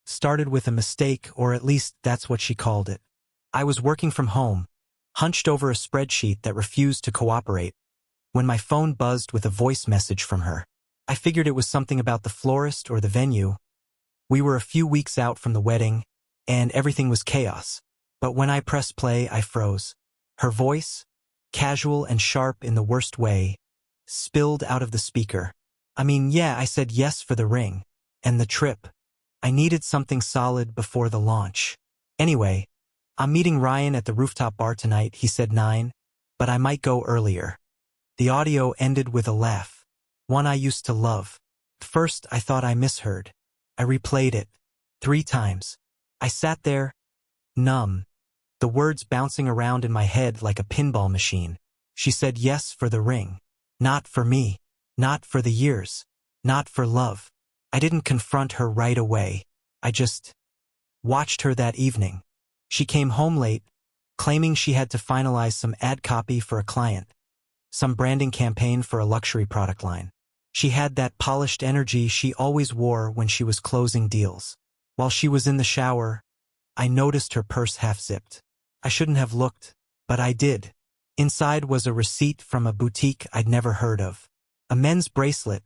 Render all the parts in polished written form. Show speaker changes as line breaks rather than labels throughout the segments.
started with a mistake, or at least that's what she called it. I was working from home, hunched over a spreadsheet that refused to cooperate, when my phone buzzed with a voice message from her. I figured it was something about the florist or the venue. We were a few weeks out from the wedding, and everything was chaos. But when I pressed play, I froze. Her voice, casual and sharp in the worst way, spilled out of the speaker. I said yes for the ring. And the trip. I needed something solid before the launch. Anyway, I'm meeting Ryan at the rooftop bar tonight, he said 9, but I might go earlier. The audio ended with a laugh, one I used to love. First, I thought I misheard. I replayed it 3 times. I sat there, numb, the words bouncing around in my head like a pinball machine. She said yes for the ring. Not for me. Not for the years. Not for love. I didn't confront her right away. I just watched her that evening. She came home late, claiming she had to finalize some ad copy for a client, some branding campaign for a luxury product line. She had that polished energy she always wore when she was closing deals. While she was in the shower, I noticed her purse half-zipped. I shouldn't have looked, but I did. Inside was a receipt from a boutique I'd never heard of. A men's bracelet,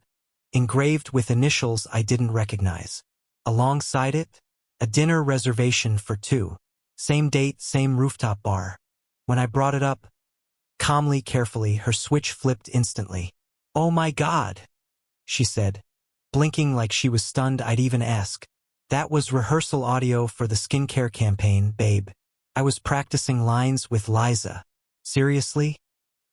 engraved with initials I didn't recognize. Alongside it, a dinner reservation for 2. Same date, same rooftop bar. When I brought it up, calmly, carefully, her switch flipped instantly. "Oh my God," she said, blinking like she was stunned I'd even ask. "That was rehearsal audio for the skincare campaign, babe. I was practicing lines with Liza." Seriously?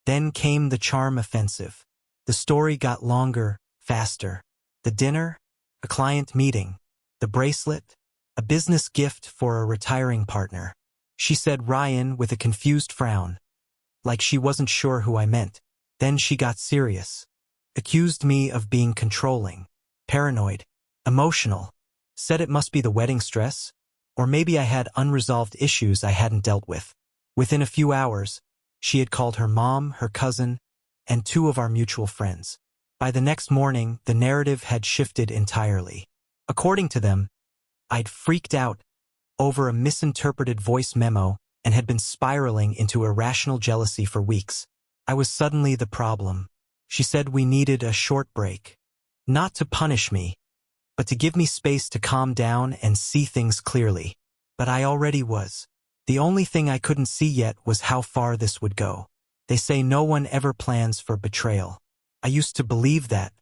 Then came the charm offensive. The story got longer, faster. The dinner? A client meeting. The bracelet? A business gift for a retiring partner. She said Ryan with a confused frown, like she wasn't sure who I meant. Then she got serious. Accused me of being controlling, paranoid, emotional. Said it must be the wedding stress, or maybe I had unresolved issues I hadn't dealt with. Within a few hours, she had called her mom, her cousin, and 2 of our mutual friends. By the next morning, the narrative had shifted entirely. According to them, I'd freaked out over a misinterpreted voice memo and had been spiraling into irrational jealousy for weeks. I was suddenly the problem. She said we needed a short break. Not to punish me, but to give me space to calm down and see things clearly. But I already was. The only thing I couldn't see yet was how far this would go. They say no one ever plans for betrayal. I used to believe that,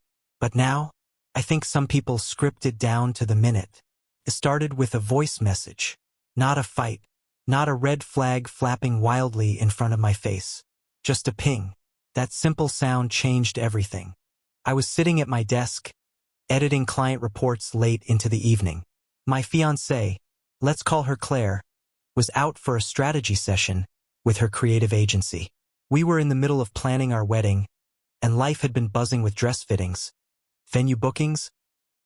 but now, I think some people script it down to the minute. It started with a voice message, not a fight, not a red flag flapping wildly in front of my face. Just a ping. That simple sound changed everything. I was sitting at my desk, editing client reports late into the evening. My fiancée, let's call her Claire, was out for a strategy session with her creative agency. We were in the middle of planning our wedding, and life had been buzzing with dress fittings, venue bookings,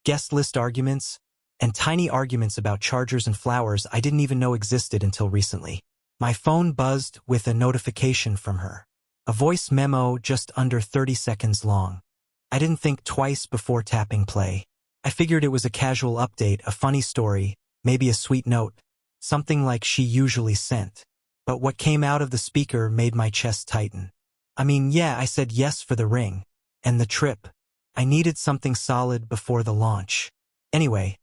guest list arguments, and tiny arguments about chargers and flowers I didn't even know existed until recently. My phone buzzed with a notification from her. A voice memo just under 30 seconds long. I didn't think twice before tapping play. I figured it was a casual update, a funny story, maybe a sweet note, something like she usually sent. But what came out of the speaker made my chest tighten. I said yes for the ring. And the trip. I needed something solid before the launch. Anyway,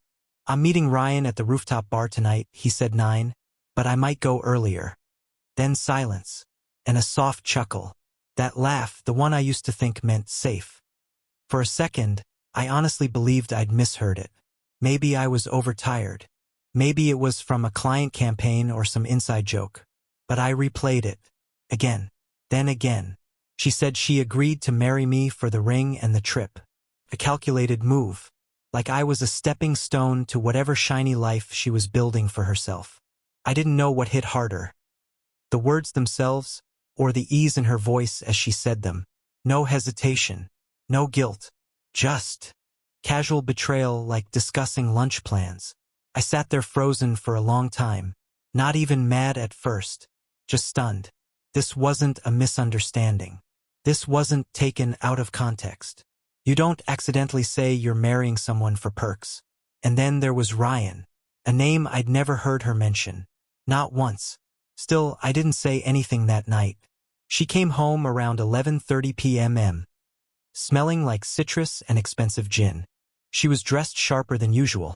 I'm meeting Ryan at the rooftop bar tonight, he said 9, but I might go earlier. Then silence. And a soft chuckle. That laugh, the one I used to think meant safe. For a second, I honestly believed I'd misheard it. Maybe I was overtired. Maybe it was from a client campaign or some inside joke. But I replayed it. Again. Then again. She said she agreed to marry me for the ring and the trip. A calculated move. Like I was a stepping stone to whatever shiny life she was building for herself. I didn't know what hit harder. The words themselves, or the ease in her voice as she said them. No hesitation. No guilt. Just casual betrayal, like discussing lunch plans. I sat there frozen for a long time. Not even mad at first. Just stunned. This wasn't a misunderstanding. This wasn't taken out of context. You don't accidentally say you're marrying someone for perks. And then there was Ryan. a name I'd never heard her mention. Not once. Still, I didn't say anything that night. She came home around 11:30 p.m., smelling like citrus and expensive gin. She was dressed sharper than usual.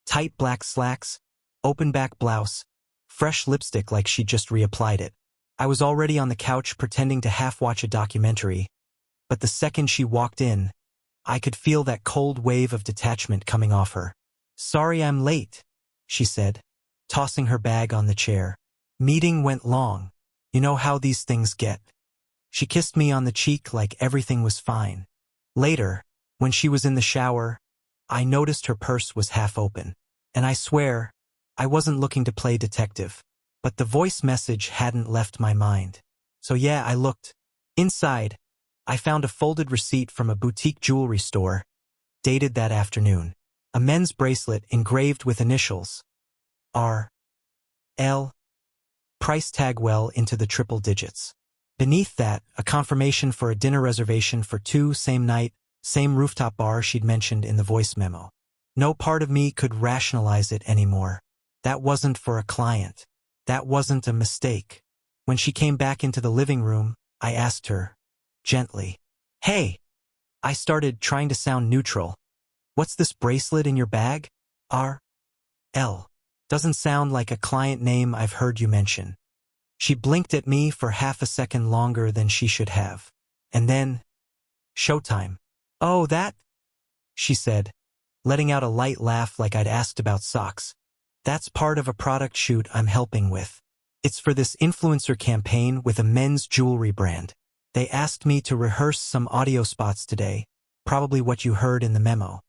Tight black slacks, open-back blouse, fresh lipstick like she'd just reapplied it. I was already on the couch pretending to half-watch a documentary, but the second she walked in, I could feel that cold wave of detachment coming off her. "Sorry I'm late," she said, tossing her bag on the chair. "Meeting went long. You know how these things get." She kissed me on the cheek like everything was fine. Later, when she was in the shower, I noticed her purse was half open. And I swear, I wasn't looking to play detective. But the voice message hadn't left my mind. So yeah, I looked. Inside, I found a folded receipt from a boutique jewelry store, dated that afternoon. A men's bracelet engraved with initials. R. L. Price tag well into the triple digits. Beneath that, a confirmation for a dinner reservation for two, same night, same rooftop bar she'd mentioned in the voice memo. No part of me could rationalize it anymore. That wasn't for a client. That wasn't a mistake. When she came back into the living room, I asked her, gently, "Hey." I started trying to sound neutral. "What's this bracelet in your bag?" R. L. Doesn't sound like a client name I've heard you mention. She blinked at me for half a second longer than she should have. And then, "Showtime." "Oh, that?" she said, letting out a light laugh like I'd asked about socks. "That's part of a product shoot I'm helping with. It's for this influencer campaign with a men's jewelry brand. They asked me to rehearse some audio spots today, probably what you heard in the memo."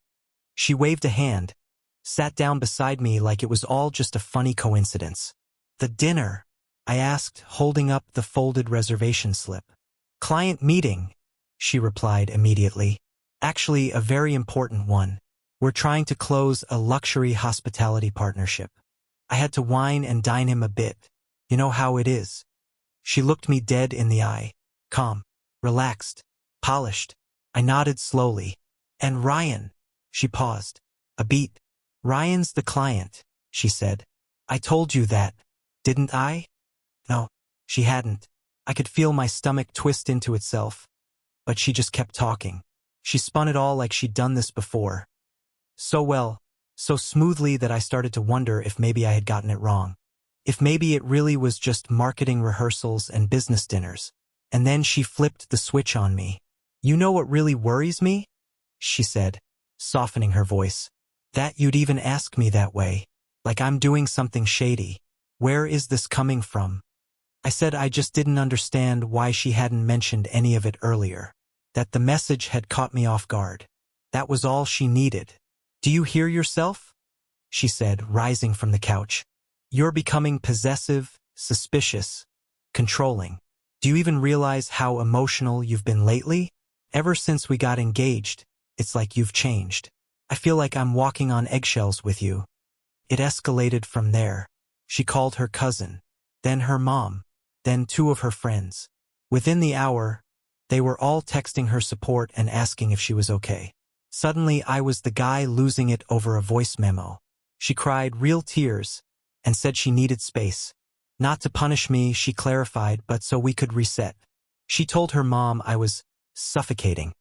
She waved a hand, sat down beside me like it was all just a funny coincidence. "The dinner?" I asked, holding up the folded reservation slip. "Client meeting," she replied immediately. "Actually, a very important one. We're trying to close a luxury hospitality partnership. I had to wine and dine him a bit. You know how it is." She looked me dead in the eye. Calm, relaxed, polished. I nodded slowly. "And Ryan?" She paused. A beat. "Ryan's the client," she said. "I told you that, didn't I?" No, she hadn't. I could feel my stomach twist into itself. But she just kept talking. She spun it all like she'd done this before. So well, so smoothly that I started to wonder if maybe I had gotten it wrong. If maybe it really was just marketing rehearsals and business dinners. And then she flipped the switch on me. "You know what really worries me?" she said, softening her voice. "That you'd even ask me that way. Like I'm doing something shady. Where is this coming from?" I said I just didn't understand why she hadn't mentioned any of it earlier. That the message had caught me off guard. That was all she needed. "Do you hear yourself?" she said, rising from the couch. "You're becoming possessive, suspicious, controlling. Do you even realize how emotional you've been lately? Ever since we got engaged, it's like you've changed. I feel like I'm walking on eggshells with you." It escalated from there. She called her cousin, then her mom, then two of her friends. Within the hour, they were all texting her support and asking if she was okay. Suddenly, I was the guy losing it over a voice memo. She cried real tears and said she needed space. Not to punish me, she clarified, but so we could reset. She told her mom I was suffocating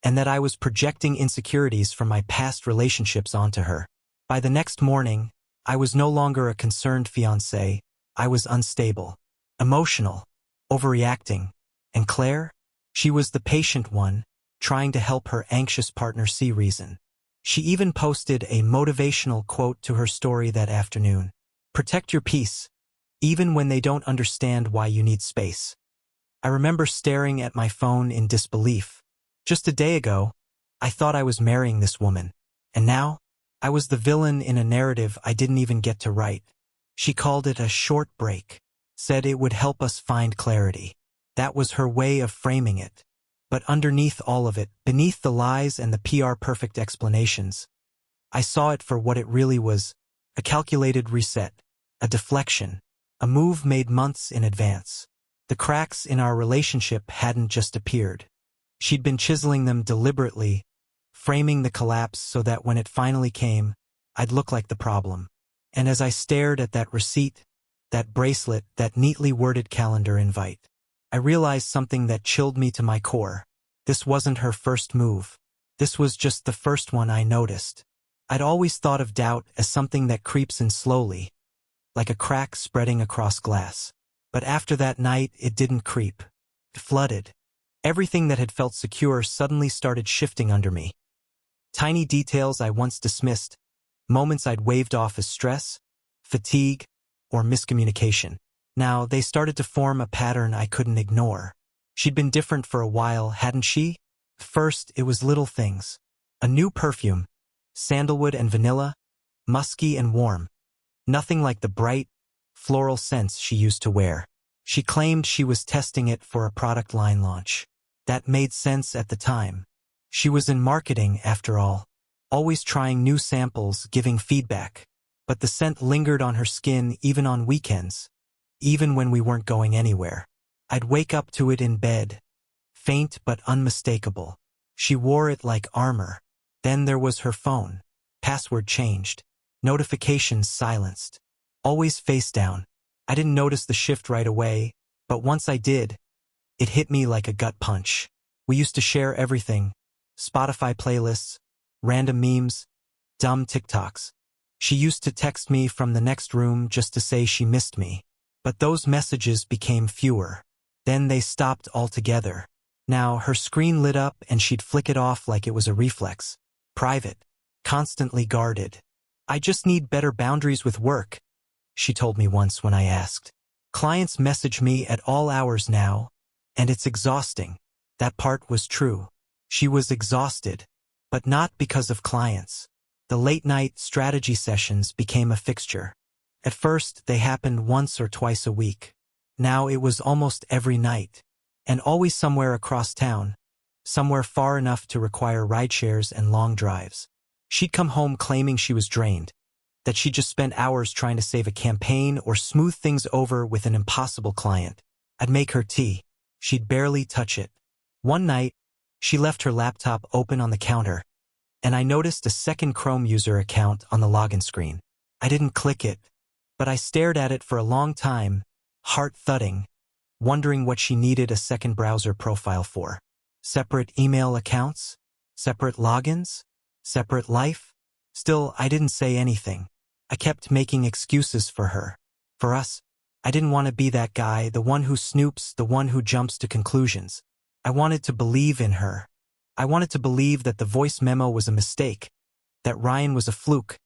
and that I was projecting insecurities from my past relationships onto her. By the next morning, I was no longer a concerned fiancé. I was unstable, emotional, overreacting. And Claire? She was the patient one, trying to help her anxious partner see reason. She even posted a motivational quote to her story that afternoon. "Protect your peace, even when they don't understand why you need space." I remember staring at my phone in disbelief. Just a day ago, I thought I was marrying this woman. And now, I was the villain in a narrative I didn't even get to write. She called it a short break, said it would help us find clarity. That was her way of framing it. But underneath all of it, beneath the lies and the PR perfect explanations, I saw it for what it really was, a calculated reset, a deflection, a move made months in advance. The cracks in our relationship hadn't just appeared. She'd been chiseling them deliberately, framing the collapse so that when it finally came, I'd look like the problem. And as I stared at that receipt, that bracelet, that neatly worded calendar invite, I realized something that chilled me to my core. This wasn't her first move. This was just the first one I noticed. I'd always thought of doubt as something that creeps in slowly, like a crack spreading across glass. But after that night, it didn't creep. It flooded. Everything that had felt secure suddenly started shifting under me. Tiny details I once dismissed, moments I'd waved off as stress, fatigue, or miscommunication. Now, they started to form a pattern I couldn't ignore. She'd been different for a while, hadn't she? First, it was little things. A new perfume, sandalwood and vanilla, musky and warm. Nothing like the bright, floral scents she used to wear. She claimed she was testing it for a product line launch. That made sense at the time. She was in marketing, after all, always trying new samples, giving feedback. But the scent lingered on her skin even on weekends, even when we weren't going anywhere. I'd wake up to it in bed, faint but unmistakable. She wore it like armor. Then there was her phone. Password changed. Notifications silenced. Always face down. I didn't notice the shift right away, but once I did, it hit me like a gut punch. We used to share everything. Spotify playlists, random memes, dumb TikToks. She used to text me from the next room just to say she missed me. But those messages became fewer. Then they stopped altogether. Now her screen lit up and she'd flick it off like it was a reflex. Private. Constantly guarded. I just need better boundaries with work, she told me once when I asked. Clients message me at all hours now, and it's exhausting. That part was true. She was exhausted, but not because of clients. The late-night strategy sessions became a fixture. At first, they happened once or twice a week. Now it was almost every night, and always somewhere across town, somewhere far enough to require rideshares and long drives. She'd come home claiming she was drained, that she'd just spent hours trying to save a campaign or smooth things over with an impossible client. I'd make her tea. She'd barely touch it. One night, she left her laptop open on the counter, and I noticed a second Chrome user account on the login screen. I didn't click it, but I stared at it for a long time, heart thudding, wondering what she needed a second browser profile for. Separate email accounts? Separate logins? Separate life? Still, I didn't say anything. I kept making excuses for her. For us. I didn't want to be that guy, the one who snoops, the one who jumps to conclusions. I wanted to believe in her. I wanted to believe that the voice memo was a mistake, that Ryan was a fluke,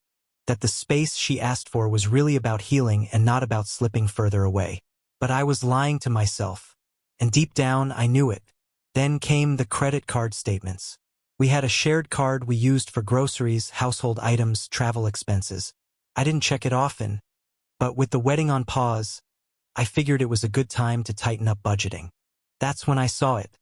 that the space she asked for was really about healing and not about slipping further away. But I was lying to myself, and deep down I knew it. Then came the credit card statements. We had a shared card we used for groceries, household items, travel expenses. I didn't check it often, but with the wedding on pause, I figured it was a good time to tighten up budgeting. That's when I saw it.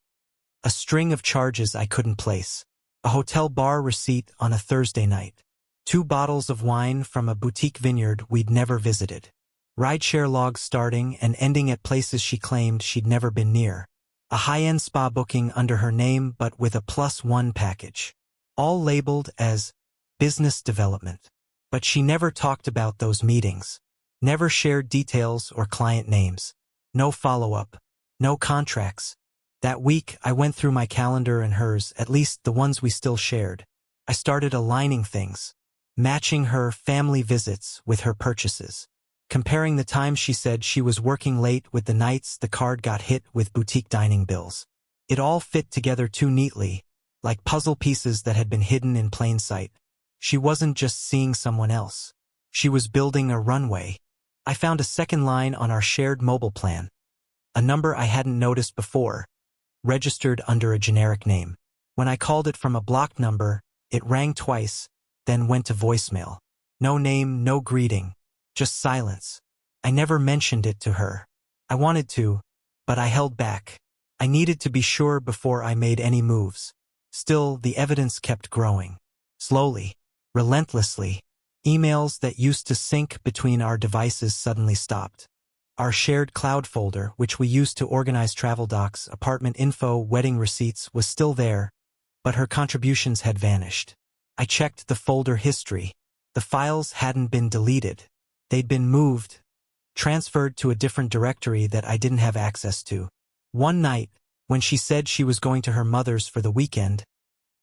A string of charges I couldn't place. A hotel bar receipt on a Thursday night. 2 bottles of wine from a boutique vineyard we'd never visited. Rideshare logs starting and ending at places she claimed she'd never been near. A high-end spa booking under her name but with a +1 package. All labeled as business development. But she never talked about those meetings. Never shared details or client names. No follow-up. No contracts. That week, I went through my calendar and hers, at least the ones we still shared. I started aligning things. Matching her family visits with her purchases. Comparing the time she said she was working late with the nights the card got hit with boutique dining bills. It all fit together too neatly, like puzzle pieces that had been hidden in plain sight. She wasn't just seeing someone else. She was building a runway. I found a second line on our shared mobile plan. A number I hadn't noticed before, registered under a generic name. When I called it from a blocked number, it rang twice, then went to voicemail. No name, no greeting. Just silence. I never mentioned it to her. I wanted to, but I held back. I needed to be sure before I made any moves. Still, the evidence kept growing. Slowly, relentlessly. Emails that used to sync between our devices suddenly stopped. Our shared cloud folder, which we used to organize travel docs, apartment info, wedding receipts, was still there, but her contributions had vanished. I checked the folder history. The files hadn't been deleted. They'd been moved, transferred to a different directory that I didn't have access to. One night, when she said she was going to her mother's for the weekend,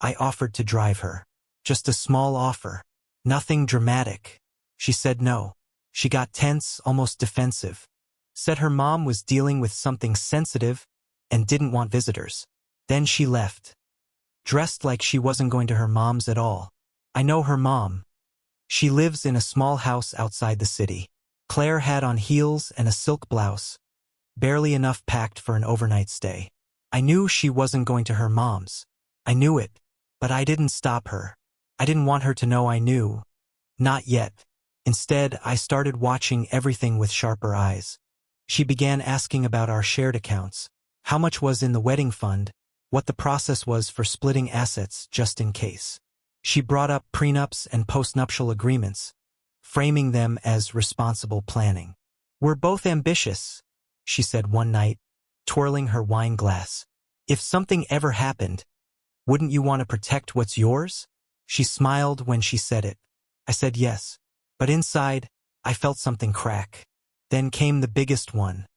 I offered to drive her. Just a small offer. Nothing dramatic. She said no. She got tense, almost defensive. Said her mom was dealing with something sensitive and didn't want visitors. Then she left. Dressed like she wasn't going to her mom's at all. I know her mom. She lives in a small house outside the city. Claire had on heels and a silk blouse, barely enough packed for an overnight stay. I knew she wasn't going to her mom's. I knew it, but I didn't stop her. I didn't want her to know I knew. Not yet. Instead, I started watching everything with sharper eyes. She began asking about our shared accounts, how much was in the wedding fund, what the process was for splitting assets just in case. She brought up prenups and postnuptial agreements, framing them as responsible planning. "We're both ambitious," she said one night, twirling her wine glass. "If something ever happened, wouldn't you want to protect what's yours?" She smiled when she said it. I said yes, but inside, I felt something crack. Then came the biggest one.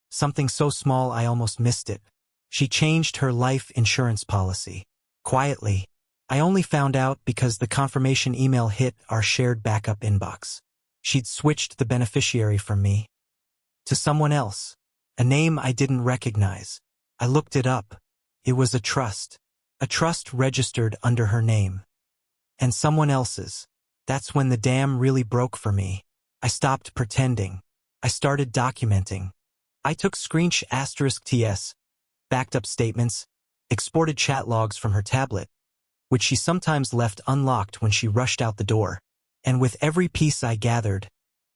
Something so small I almost missed it. She changed her life insurance policy. Quietly. I only found out because the confirmation email hit our shared backup inbox. She'd switched the beneficiary from me to someone else, a name I didn't recognize. I looked it up. It was a trust registered under her name. And someone else's. That's when the dam really broke for me. I stopped pretending. I started documenting. I took *TS, backed up statements, exported chat logs from her tablet, which she sometimes left unlocked when she rushed out the door. And with every piece I gathered,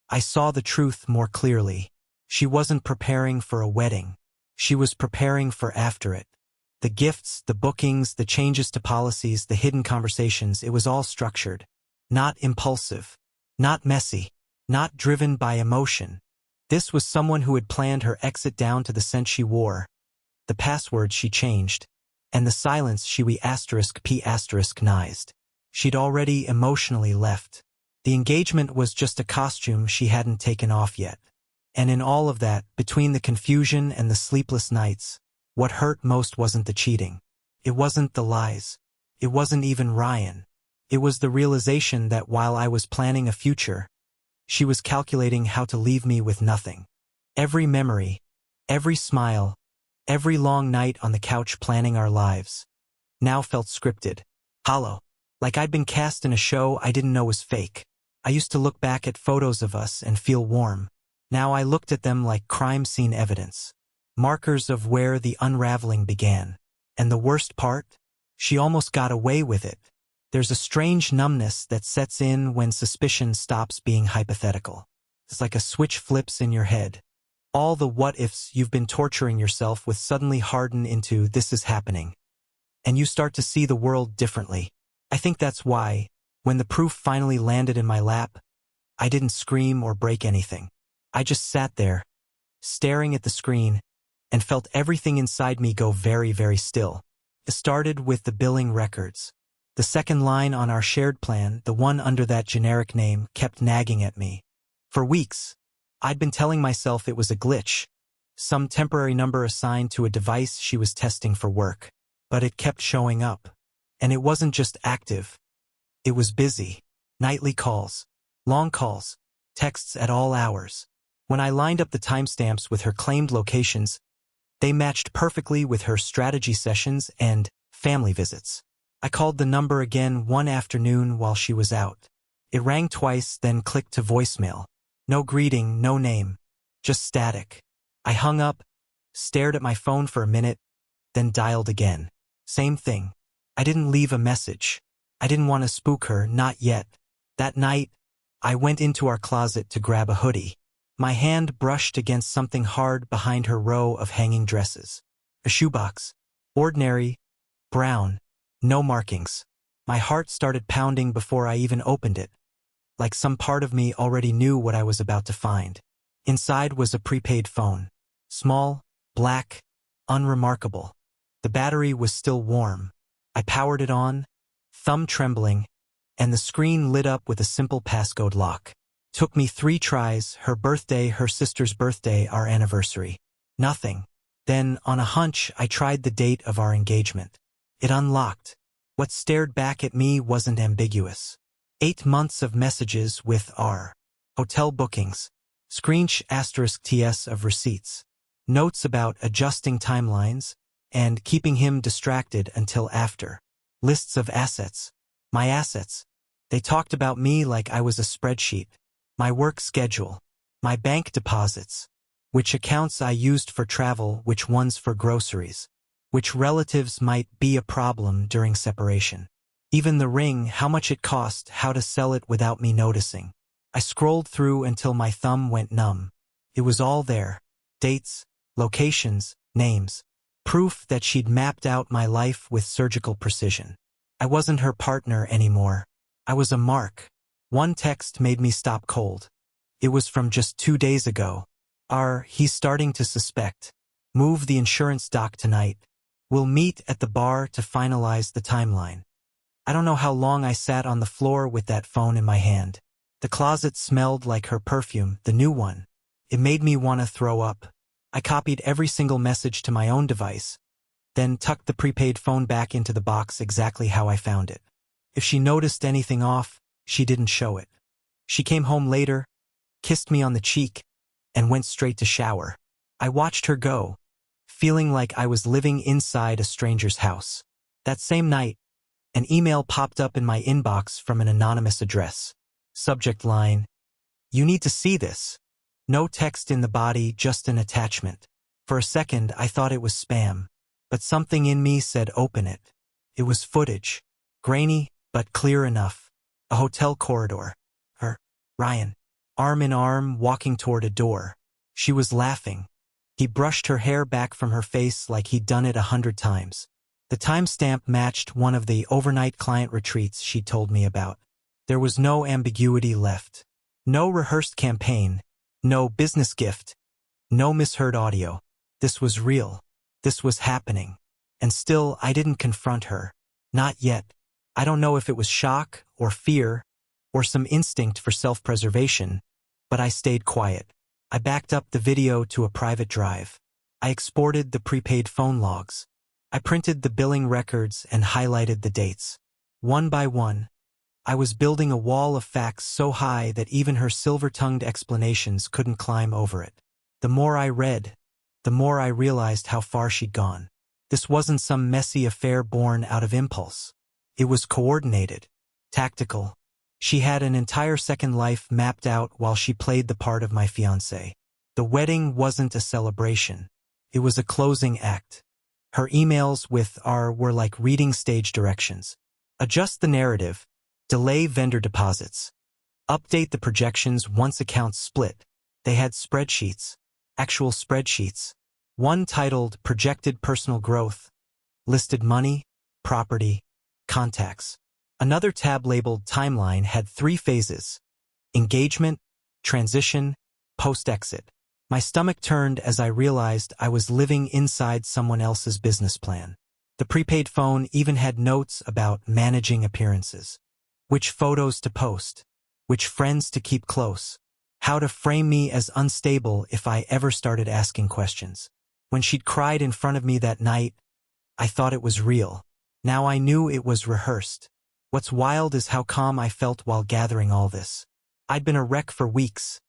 I saw the truth more clearly. She wasn't preparing for a wedding. She was preparing for after it. The gifts, the bookings, the changes to policies, the hidden conversations, it was all structured. Not impulsive. Not messy. Not driven by emotion. This was someone who had planned her exit down to the scent she wore, the password she changed, and the silence she *P***nized. She'd already emotionally left. The engagement was just a costume she hadn't taken off yet. And in all of that, between the confusion and the sleepless nights, what hurt most wasn't the cheating. It wasn't the lies. It wasn't even Ryan. It was the realization that while I was planning a future, she was calculating how to leave me with nothing. Every memory, every smile, every long night on the couch planning our lives, now felt scripted, hollow, like I'd been cast in a show I didn't know was fake. I used to look back at photos of us and feel warm. Now I looked at them like crime scene evidence, markers of where the unraveling began. And the worst part? She almost got away with it. There's a strange numbness that sets in when suspicion stops being hypothetical. It's like a switch flips in your head. All the what-ifs you've been torturing yourself with suddenly harden into "this is happening." And you start to see the world differently. I think that's why, when the proof finally landed in my lap, I didn't scream or break anything. I just sat there, staring at the screen, and felt everything inside me go very, very still. It started with the billing records. The second line on our shared plan, the one under that generic name, kept nagging at me. For weeks, I'd been telling myself it was a glitch, some temporary number assigned to a device she was testing for work. But it kept showing up. And it wasn't just active. It was busy. Nightly calls, long calls, texts at all hours. When I lined up the timestamps with her claimed locations, they matched perfectly with her strategy sessions and family visits. I called the number again one afternoon while she was out. It rang twice, then clicked to voicemail. No greeting, no name, just static. I hung up, stared at my phone for a minute, then dialed again. Same thing. I didn't leave a message. I didn't want to spook her, not yet. That night, I went into our closet to grab a hoodie. My hand brushed against something hard behind her row of hanging dresses. A shoebox. Ordinary, brown, no markings. My heart started pounding before I even opened it, like some part of me already knew what I was about to find. Inside was a prepaid phone. Small, black, unremarkable. The battery was still warm. I powered it on, thumb trembling, and the screen lit up with a simple passcode lock. Took me 3 tries, her birthday, her sister's birthday, our anniversary. Nothing. Then, on a hunch, I tried the date of our engagement. It unlocked. What stared back at me wasn't ambiguous. 8 months of messages with our hotel bookings. **TS of receipts. Notes about adjusting timelines and keeping him distracted until after. Lists of assets. My assets. They talked about me like I was a spreadsheet. My work schedule. My bank deposits. Which accounts I used for travel, which ones for groceries. Which relatives might be a problem during separation. Even the ring, how much it cost, how to sell it without me noticing. I scrolled through until my thumb went numb. It was all there. Dates, locations, names. Proof that she'd mapped out my life with surgical precision. I wasn't her partner anymore. I was a mark. One text made me stop cold. It was from just 2 days ago. He's starting to suspect. Move the insurance doc tonight. We'll meet at the bar to finalize the timeline. I don't know how long I sat on the floor with that phone in my hand. The closet smelled like her perfume, the new one. It made me want to throw up. I copied every single message to my own device, then tucked the prepaid phone back into the box exactly how I found it. If she noticed anything off, she didn't show it. She came home later, kissed me on the cheek, and went straight to shower. I watched her go, feeling like I was living inside a stranger's house. That same night, an email popped up in my inbox from an anonymous address. Subject line, "You need to see this." No text in the body, just an attachment. For a second, I thought it was spam, but something in me said open it. It was footage. Grainy, but clear enough. A hotel corridor. Ryan. Arm in arm, walking toward a door. She was laughing. He brushed her hair back from her face like he'd done it 100 times. The timestamp matched one of the overnight client retreats she'd told me about. There was no ambiguity left. No rehearsed campaign. No business gift. No misheard audio. This was real. This was happening. And still, I didn't confront her. Not yet. I don't know if it was shock, or fear, or some instinct for self-preservation, but I stayed quiet. I backed up the video to a private drive. I exported the prepaid phone logs. I printed the billing records and highlighted the dates. One by one, I was building a wall of facts so high that even her silver-tongued explanations couldn't climb over it. The more I read, the more I realized how far she'd gone. This wasn't some messy affair born out of impulse. It was coordinated, tactical. She had an entire second life mapped out while she played the part of my fiancé. The wedding wasn't a celebration. It was a closing act. Her emails with were like reading stage directions. Adjust the narrative. Delay vendor deposits. Update the projections once accounts split. They had spreadsheets. Actual spreadsheets. One titled Projected Personal Growth. Listed money, property, contacts. Another tab labeled Timeline had 3 phases. Engagement, transition, post-exit. My stomach turned as I realized I was living inside someone else's business plan. The prepaid phone even had notes about managing appearances. Which photos to post. Which friends to keep close. How to frame me as unstable if I ever started asking questions. When she'd cried in front of me that night, I thought it was real. Now I knew it was rehearsed. What's wild is how calm I felt while gathering all this. I'd been a wreck for weeks.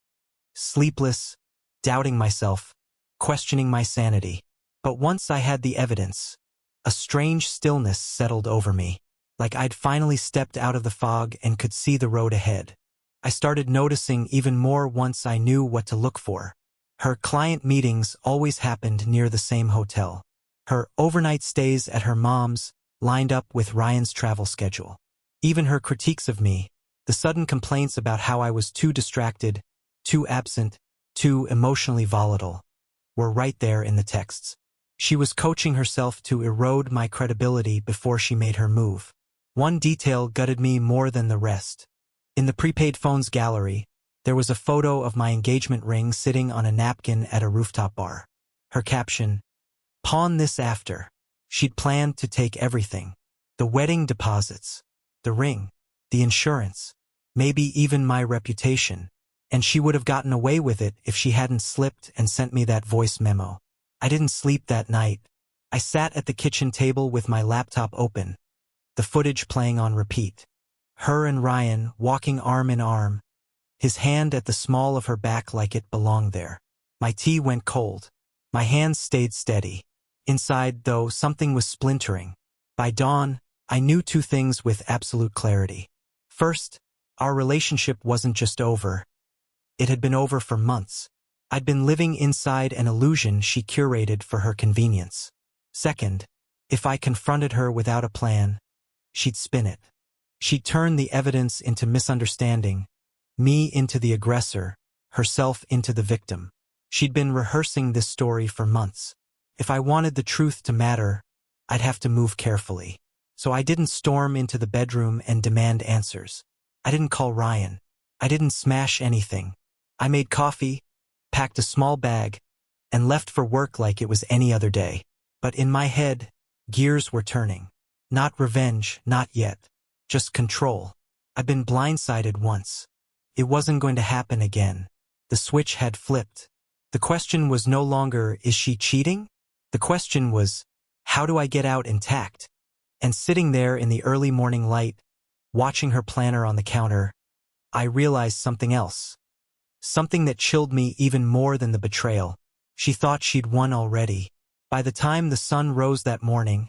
Sleepless, doubting myself, questioning my sanity. But once I had the evidence, a strange stillness settled over me. Like I'd finally stepped out of the fog and could see the road ahead. I started noticing even more once I knew what to look for. Her client meetings always happened near the same hotel. Her overnight stays at her mom's lined up with Ryan's travel schedule. Even her critiques of me, the sudden complaints about how I was too distracted, too absent, too emotionally volatile, were right there in the texts. She was coaching herself to erode my credibility before she made her move. One detail gutted me more than the rest. In the prepaid phone's gallery, there was a photo of my engagement ring sitting on a napkin at a rooftop bar. Her caption, "Pawn this after." She'd planned to take everything. The wedding deposits, the ring, the insurance, maybe even my reputation. And she would have gotten away with it if she hadn't slipped and sent me that voice memo. I didn't sleep that night. I sat at the kitchen table with my laptop open, the footage playing on repeat. Her and Ryan walking arm in arm, his hand at the small of her back like it belonged there. My tea went cold. My hands stayed steady. Inside, though, something was splintering. By dawn, I knew two things with absolute clarity. First, our relationship wasn't just over. It had been over for months. I'd been living inside an illusion she curated for her convenience. Second, if I confronted her without a plan, she'd spin it. She'd turn the evidence into misunderstanding, me into the aggressor, herself into the victim. She'd been rehearsing this story for months. If I wanted the truth to matter, I'd have to move carefully. So I didn't storm into the bedroom and demand answers. I didn't call Ryan. I didn't smash anything. I made coffee, packed a small bag, and left for work like it was any other day. But in my head, gears were turning. Not revenge, not yet. Just control. I'd been blindsided once. It wasn't going to happen again. The switch had flipped. The question was no longer, is she cheating? The question was, how do I get out intact? And sitting there in the early morning light, watching her planner on the counter, I realized something else. Something that chilled me even more than the betrayal. She thought she'd won already. By the time the sun rose that morning,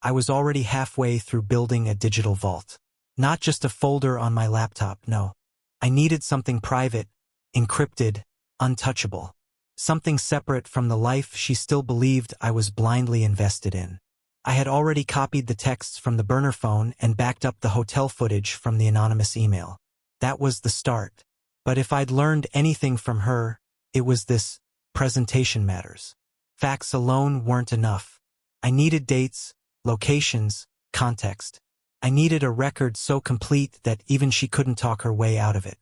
I was already halfway through building a digital vault. Not just a folder on my laptop, no. I needed something private, encrypted, untouchable. Something separate from the life she still believed I was blindly invested in. I had already copied the texts from the burner phone and backed up the hotel footage from the anonymous email. That was the start. But if I'd learned anything from her, it was this: presentation matters. Facts alone weren't enough. I needed dates, locations, context. I needed a record so complete that even she couldn't talk her way out of it.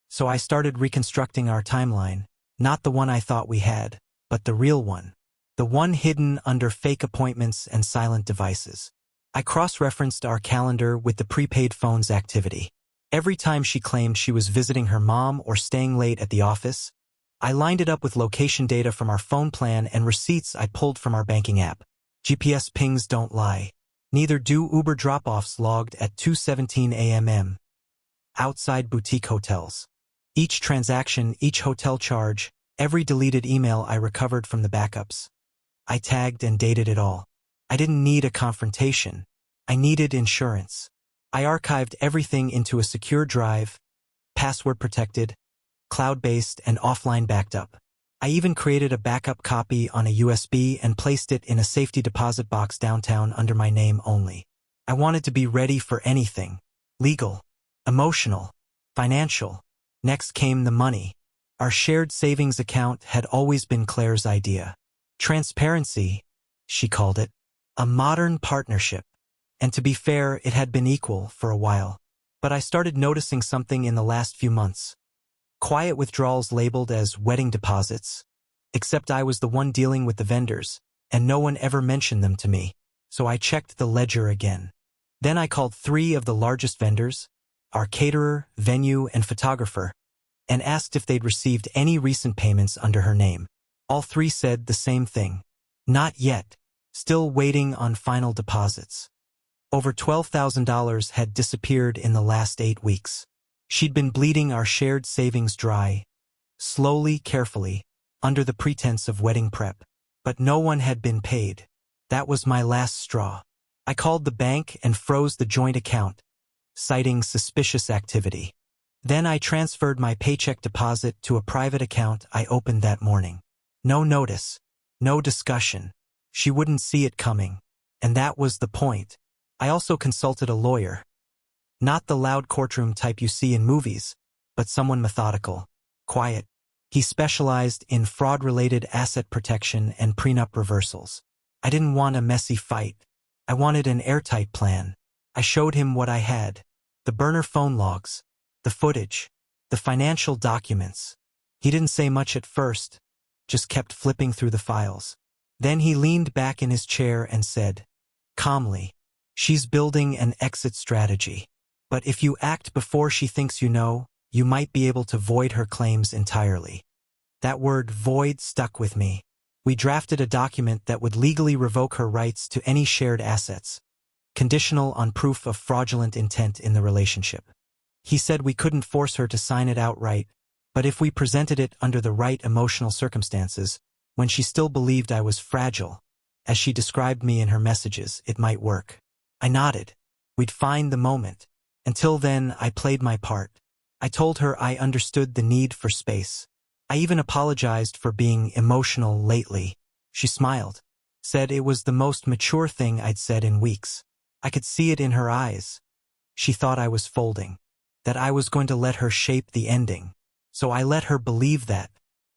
So I started reconstructing our timeline, not the one I thought we had, but the real one. The one hidden under fake appointments and silent devices. I cross-referenced our calendar with the prepaid phone's activity. Every time she claimed she was visiting her mom or staying late at the office, I lined it up with location data from our phone plan and receipts I pulled from our banking app. GPS pings don't lie. Neither do Uber drop-offs logged at 2:17 a.m. outside boutique hotels. Each transaction, each hotel charge, every deleted email I recovered from the backups. I tagged and dated it all. I didn't need a confrontation. I needed insurance. I archived everything into a secure drive, password-protected, cloud-based, and offline backed up. I even created a backup copy on a USB and placed it in a safety deposit box downtown under my name only. I wanted to be ready for anything. Legal, emotional, financial. Next came the money. Our shared savings account had always been Claire's idea. Transparency, she called it. A modern partnership. And to be fair, it had been equal for a while. But I started noticing something in the last few months. Quiet withdrawals labeled as wedding deposits. Except I was the one dealing with the vendors, and no one ever mentioned them to me. So I checked the ledger again. Then I called 3 of the largest vendors, our caterer, venue, and photographer, and asked if they'd received any recent payments under her name. All 3 said the same thing. Not yet. Still waiting on final deposits. Over $12,000 had disappeared in the last 8 weeks. She'd been bleeding our shared savings dry, slowly, carefully, under the pretense of wedding prep. But no one had been paid. That was my last straw. I called the bank and froze the joint account, citing suspicious activity. Then I transferred my paycheck deposit to a private account I opened that morning. No notice, no discussion. She wouldn't see it coming. And that was the point. I also consulted a lawyer. Not the loud courtroom type you see in movies, but someone methodical, quiet. He specialized in fraud-related asset protection and prenup reversals. I didn't want a messy fight. I wanted an airtight plan. I showed him what I had. The burner phone logs, the footage, the financial documents. He didn't say much at first, just kept flipping through the files. Then he leaned back in his chair and said, calmly, "She's building an exit strategy. But if you act before she thinks you know, you might be able to void her claims entirely. That word void stuck with me. We drafted a document that would legally revoke her rights to any shared assets, conditional on proof of fraudulent intent in the relationship. He said we couldn't force her to sign it outright, but if we presented it under the right emotional circumstances, when she still believed I was fragile, as she described me in her messages, it might work. I nodded. We'd find the moment. Until then, I played my part. I told her I understood the need for space. I even apologized for being emotional lately. She smiled, said it was the most mature thing I'd said in weeks. I could see it in her eyes. She thought I was folding, that I was going to let her shape the ending. So I let her believe that.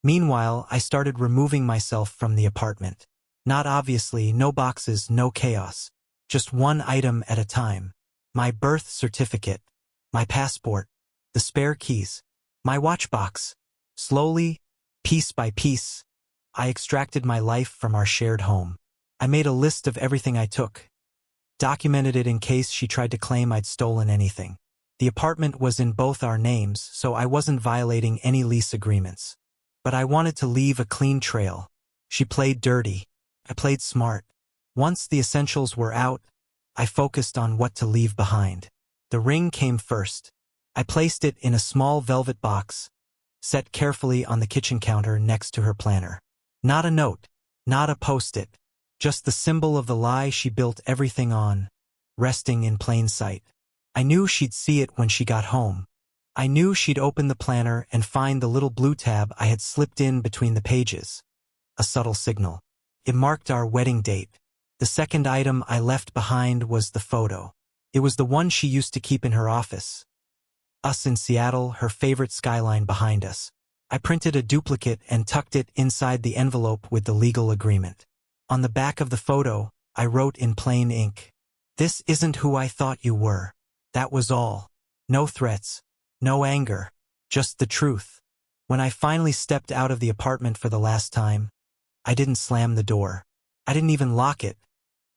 Meanwhile, I started removing myself from the apartment. Not obviously, no boxes, no chaos. Just one item at a time. My birth certificate, my passport, the spare keys, my watch box. Slowly, piece by piece, I extracted my life from our shared home. I made a list of everything I took, documented it in case she tried to claim I'd stolen anything. The apartment was in both our names, so I wasn't violating any lease agreements. But I wanted to leave a clean trail. She played dirty. I played smart. Once the essentials were out, I focused on what to leave behind. The ring came first. I placed it in a small velvet box, set carefully on the kitchen counter next to her planner. Not a note, not a post-it, just the symbol of the lie she built everything on, resting in plain sight. I knew she'd see it when she got home. I knew she'd open the planner and find the little blue tab I had slipped in between the pages. A subtle signal. It marked our wedding date. The second item I left behind was the photo. It was the one she used to keep in her office. Us in Seattle, her favorite skyline behind us. I printed a duplicate and tucked it inside the envelope with the legal agreement. On the back of the photo, I wrote in plain ink, "This isn't who I thought you were." That was all. No threats, no anger, just the truth. When I finally stepped out of the apartment for the last time, I didn't slam the door. I didn't even lock it.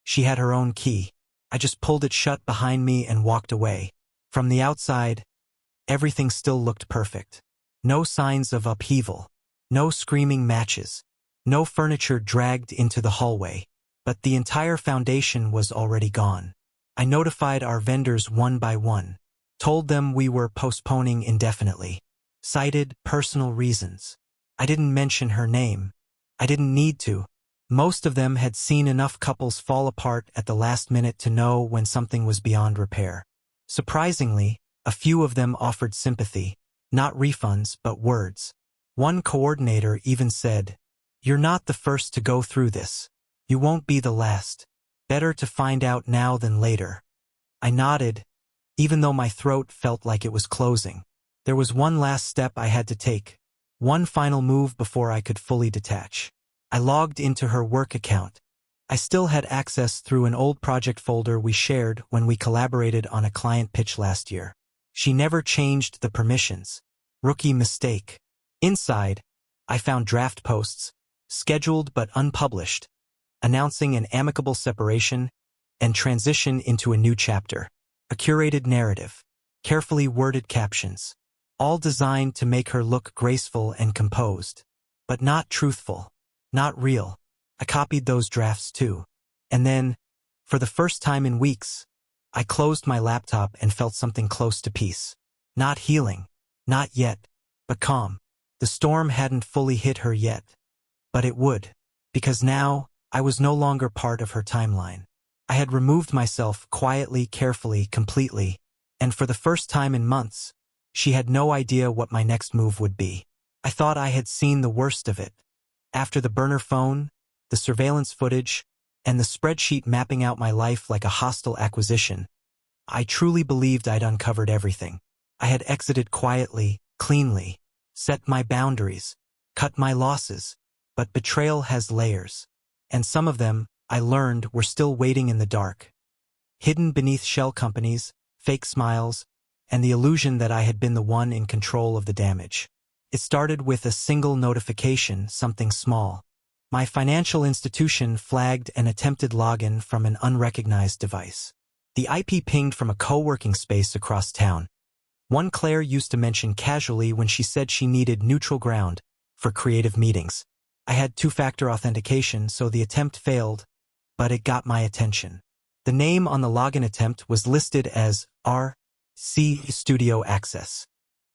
She had her own key. I just pulled it shut behind me and walked away. From the outside, everything still looked perfect. No signs of upheaval. No screaming matches. No furniture dragged into the hallway. But the entire foundation was already gone. I notified our vendors one by one. Told them we were postponing indefinitely. Cited personal reasons. I didn't mention her name. I didn't need to. Most of them had seen enough couples fall apart at the last minute to know when something was beyond repair. Surprisingly, a few of them offered sympathy, not refunds but words. One coordinator even said, "You're not the first to go through this. You won't be the last. Better to find out now than later." I nodded, even though my throat felt like it was closing. There was one last step I had to take, one final move before I could fully detach. I logged into her work account. I still had access through an old project folder we shared when we collaborated on a client pitch last year. She never changed the permissions. Rookie mistake. Inside, I found draft posts, scheduled but unpublished, announcing an amicable separation and transition into a new chapter. A curated narrative, carefully worded captions, all designed to make her look graceful and composed, but not truthful, not real. I copied those drafts too. And then, for the first time in weeks, I closed my laptop and felt something close to peace. Not healing, not yet, but calm. The storm hadn't fully hit her yet, but it would, because now I was no longer part of her timeline. I had removed myself quietly, carefully, completely, and for the first time in months, she had no idea what my next move would be. I thought I had seen the worst of it. After the burner phone, the surveillance footage, and the spreadsheet mapping out my life like a hostile acquisition, I truly believed I'd uncovered everything. I had exited quietly, cleanly, set my boundaries, cut my losses, but betrayal has layers, and some of them, I learned, were still waiting in the dark, hidden beneath shell companies, fake smiles, and the illusion that I had been the one in control of the damage. It started with a single notification, something small. My financial institution flagged an attempted login from an unrecognized device. The IP pinged from a co-working space across town. One Claire used to mention casually when she said she needed neutral ground for creative meetings. I had two-factor authentication, so the attempt failed, but it got my attention. The name on the login attempt was listed as RC Studio Access.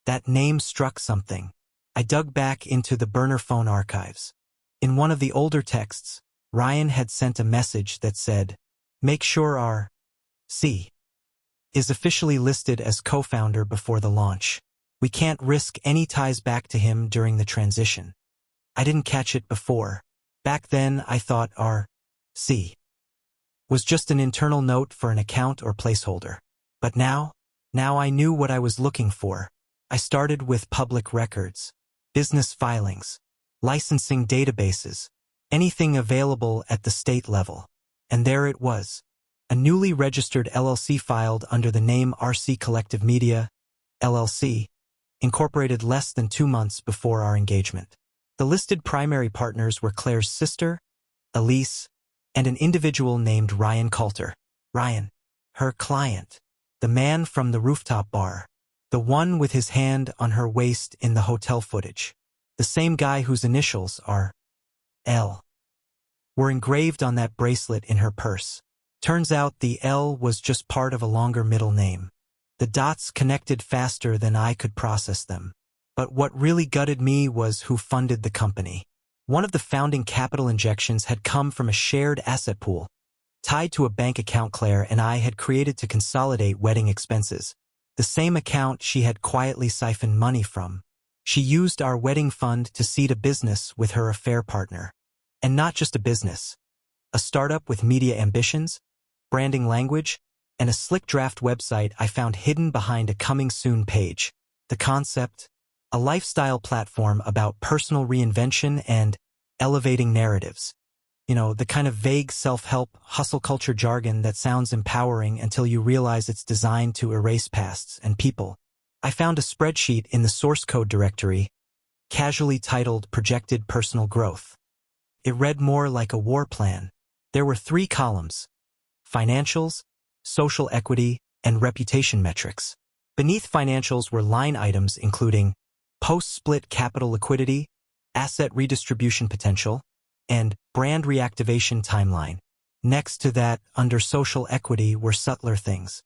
That name struck something. I dug back into the burner phone archives. In one of the older texts, Ryan had sent a message that said, "Make sure RC is officially listed as co-founder before the launch. We can't risk any ties back to him during the transition." I didn't catch it before. Back then, I thought RC was just an internal note for an account or placeholder. But now I knew what I was looking for. I started with public records, business filings, licensing databases, anything available at the state level. And there it was. A newly registered LLC filed under the name RC Collective Media, LLC, incorporated less than 2 months before our engagement. The listed primary partners were Claire's sister, Elise, and an individual named Ryan Coulter. Ryan, her client, the man from the rooftop bar, the one with his hand on her waist in the hotel footage, the same guy whose initials are L were engraved on that bracelet in her purse. Turns out the L was just part of a longer middle name. The dots connected faster than I could process them. But what really gutted me was who funded the company. One of the founding capital injections had come from a shared asset pool, tied to a bank account Claire and I had created to consolidate wedding expenses. The same account she had quietly siphoned money from. She used our wedding fund to seed a business with her affair partner. And not just a business. A startup with media ambitions, branding language, and a slick draft website I found hidden behind a coming soon page. The concept: a lifestyle platform about personal reinvention and elevating narratives. You know, the kind of vague self-help, hustle culture jargon that sounds empowering until you realize it's designed to erase pasts and people. I found a spreadsheet in the source code directory, casually titled Projected Personal Growth. It read more like a war plan. There were 3 columns: financials, social equity, and reputation metrics. Beneath financials were line items including post-split capital liquidity, asset redistribution potential, and brand reactivation timeline. Next to that, under social equity, were subtler things.